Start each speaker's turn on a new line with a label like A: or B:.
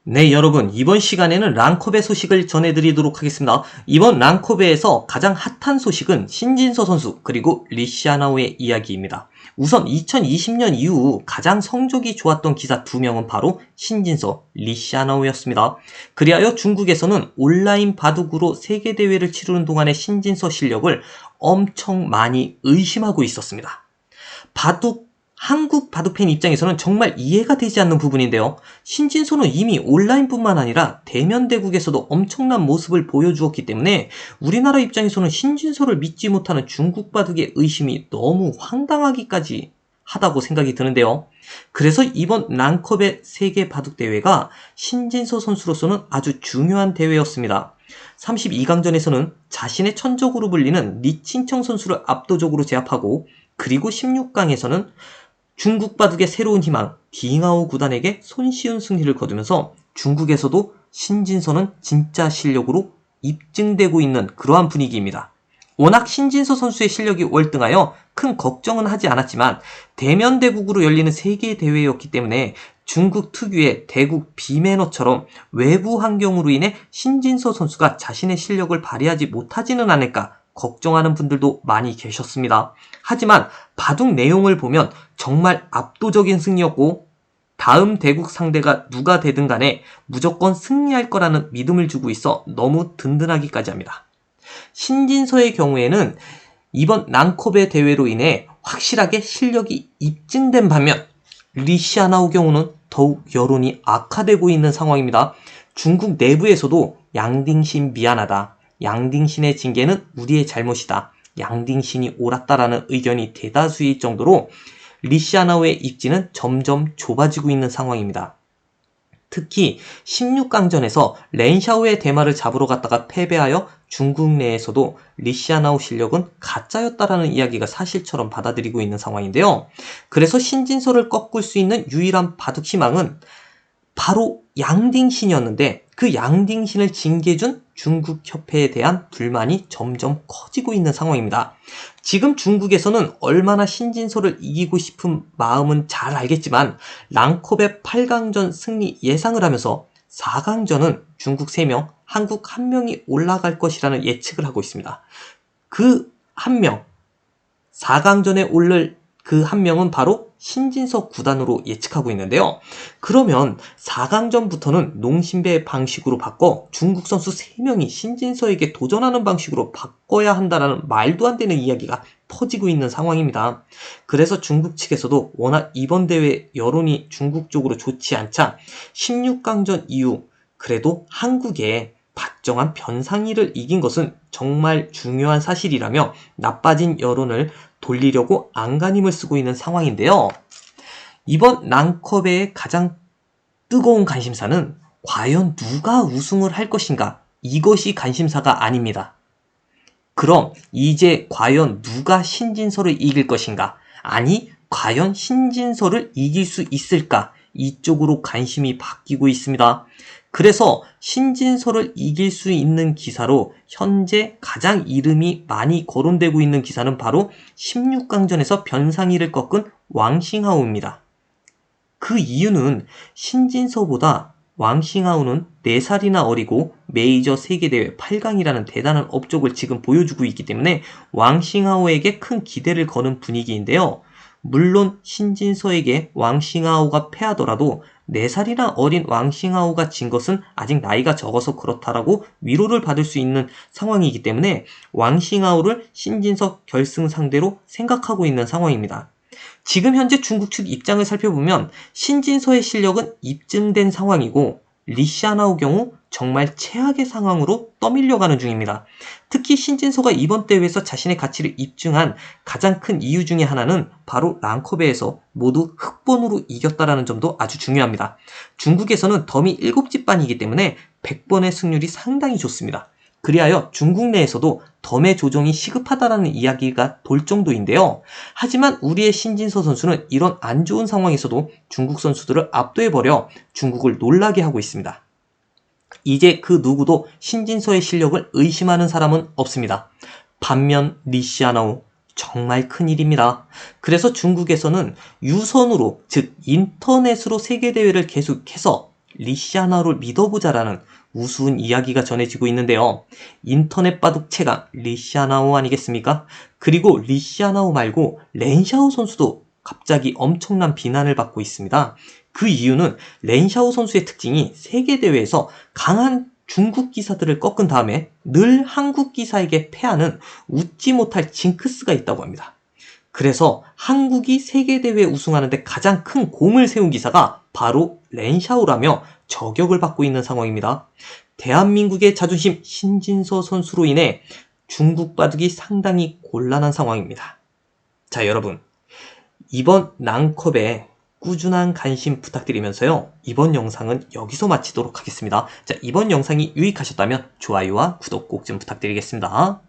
A: 네, 여러분, 이번 시간에는 랑컵의 소식을 전해드리도록 하겠습니다. 이번 랑컵에서 가장 핫한 소식은 신진서 선수 그리고 리시아나오의 이야기입니다. 우선 2020년 이후 가장 성적이 좋았던 기사 2명은 바로 신진서, 리시아나오였습니다. 그리하여 중국에서는 온라인 바둑으로 세계대회를 치르는 동안의 신진서 실력을 엄청 많이 의심하고 있었습니다. 한국 바둑팬 입장에서는 정말 이해가 되지 않는 부분인데요. 신진서는 이미 온라인뿐만 아니라 대면 대국에서도 엄청난 모습을 보여주었기 때문에 우리나라 입장에서는 신진서를 믿지 못하는 중국 바둑의 의심이 너무 황당하기까지 하다고 생각이 드는데요. 그래서 이번 랑컵의 세계 바둑 대회가 신진서 선수로서는 아주 중요한 대회였습니다. 32강전에서는 자신의 천적으로 불리는 리칭청 선수를 압도적으로 제압하고, 그리고 16강에서는 중국 바둑의 새로운 희망 딩하오 구단에게 손쉬운 승리를 거두면서 중국에서도 신진서는 진짜 실력으로 입증되고 있는 그러한 분위기입니다. 워낙 신진서 선수의 실력이 월등하여 큰 걱정은 하지 않았지만 대면 대국으로 열리는 세계 대회였기 때문에 중국 특유의 대국 비매너처럼 외부 환경으로 인해 신진서 선수가 자신의 실력을 발휘하지 못하지는 않을까 걱정하는 분들도 많이 계셨습니다. 하지만 바둑 내용을 보면 정말 압도적인 승리였고, 다음 대국 상대가 누가 되든 간에 무조건 승리할 거라는 믿음을 주고 있어 너무 든든하기까지 합니다. 신진서의 경우에는 이번 랑컵의 대회로 인해 확실하게 실력이 입증된 반면 리시아나오 경우는 더욱 여론이 악화되고 있는 상황입니다. 중국 내부에서도 양딩신 미안하다, 양딩신의 징계는 우리의 잘못이다, 양딩신이 옳았다라는 의견이 대다수일 정도로 리시아나오의 입지는 점점 좁아지고 있는 상황입니다. 특히 16강전에서 렌샤오의 대마를 잡으러 갔다가 패배하여 중국 내에서도 리시아나오 실력은 가짜였다라는 이야기가 사실처럼 받아들이고 있는 상황인데요. 그래서 신진서를 꺾을 수 있는 유일한 바둑 희망은 바로 양딩신이었는데, 그 양딩신을 징계해준 중국 협회에 대한 불만이 점점 커지고 있는 상황입니다. 지금 중국에서는 얼마나 신진서를 이기고 싶은 마음은 잘 알겠지만 랑컵의 8강전 승리 예상을 하면서 4강전은 중국 3명, 한국 1명이 올라갈 것이라는 예측을 하고 있습니다. 그 1명, 4강전에 오를 그 1명은 바로 신진서 구단으로 예측하고 있는데요. 그러면 4강전부터는 농심배 방식으로 바꿔 중국 선수 3명이 신진서에게 도전하는 방식으로 바꿔야 한다는 말도 안 되는 이야기가 퍼지고 있는 상황입니다. 그래서 중국 측에서도 워낙 이번 대회 여론이 중국 쪽으로 좋지 않자 16강전 이후 그래도 한국에 박정환 변상희를 이긴 것은 정말 중요한 사실이라며 나빠진 여론을 돌리려고 안간힘을 쓰고 있는 상황인데요. 이번 랑컵의 가장 뜨거운 관심사는 과연 누가 우승을 할 것인가? 이것이 관심사가 아닙니다. 그럼 이제 과연 누가 신진서를 이길 것인가? 아니, 과연 신진서를 이길 수 있을까? 이쪽으로 관심이 바뀌고 있습니다. 그래서 신진서를 이길 수 있는 기사로 현재 가장 이름이 많이 거론되고 있는 기사는 바로 16강전에서 변상희를 꺾은 왕싱하오입니다. 그 이유는 신진서보다 왕싱하오는 4살이나 어리고 메이저 세계대회 8강이라는 대단한 업적을 지금 보여주고 있기 때문에 왕싱하오에게 큰 기대를 거는 분위기인데요. 물론 신진서에게 왕싱하오가 패하더라도 4살이나 어린 왕싱하오가 진 것은 아직 나이가 적어서 그렇다라고 위로를 받을 수 있는 상황이기 때문에 왕싱하오를 신진서 결승 상대로 생각하고 있는 상황입니다. 지금 현재 중국 측 입장을 살펴보면 신진서의 실력은 입증된 상황이고 리시아나오 경우 정말 최악의 상황으로 떠밀려가는 중입니다. 특히 신진서가 이번 대회에서 자신의 가치를 입증한 가장 큰 이유 중에 하나는 바로 랑컵에서 모두 흑번으로 이겼다라는 점도 아주 중요합니다. 중국에서는 덤이 7집반이기 때문에 100번의 승률이 상당히 좋습니다. 그리하여 중국 내에서도 덤의 조정이 시급하다라는 이야기가 돌 정도인데요. 하지만 우리의 신진서 선수는 이런 안 좋은 상황에서도 중국 선수들을 압도해버려 중국을 놀라게 하고 있습니다. 이제 그 누구도 신진서의 실력을 의심하는 사람은 없습니다. 반면 리시아나오, 정말 큰일입니다. 그래서 중국에서는 유선으로, 즉 인터넷으로 세계대회를 계속해서 리시아나오를 믿어보자라는 우스운 이야기가 전해지고 있는데요. 인터넷 바둑 최강 리시아나오 아니겠습니까? 그리고 리시아나오 말고 렌샤오 선수도 갑자기 엄청난 비난을 받고 있습니다. 그 이유는 렌샤오 선수의 특징이 세계대회에서 강한 중국 기사들을 꺾은 다음에 늘 한국 기사에게 패하는 웃지 못할 징크스가 있다고 합니다. 그래서 한국이 세계대회 우승하는데 가장 큰 공을 세운 기사가 바로 렌샤오라며 저격을 받고 있는 상황입니다. 대한민국의 자존심 신진서 선수로 인해 중국 바둑이 상당히 곤란한 상황입니다. 자, 여러분, 이번 랑컵에 꾸준한 관심 부탁드리면서요. 이번 영상은 여기서 마치도록 하겠습니다. 자, 이번 영상이 유익하셨다면 좋아요와 구독 꼭 좀 부탁드리겠습니다.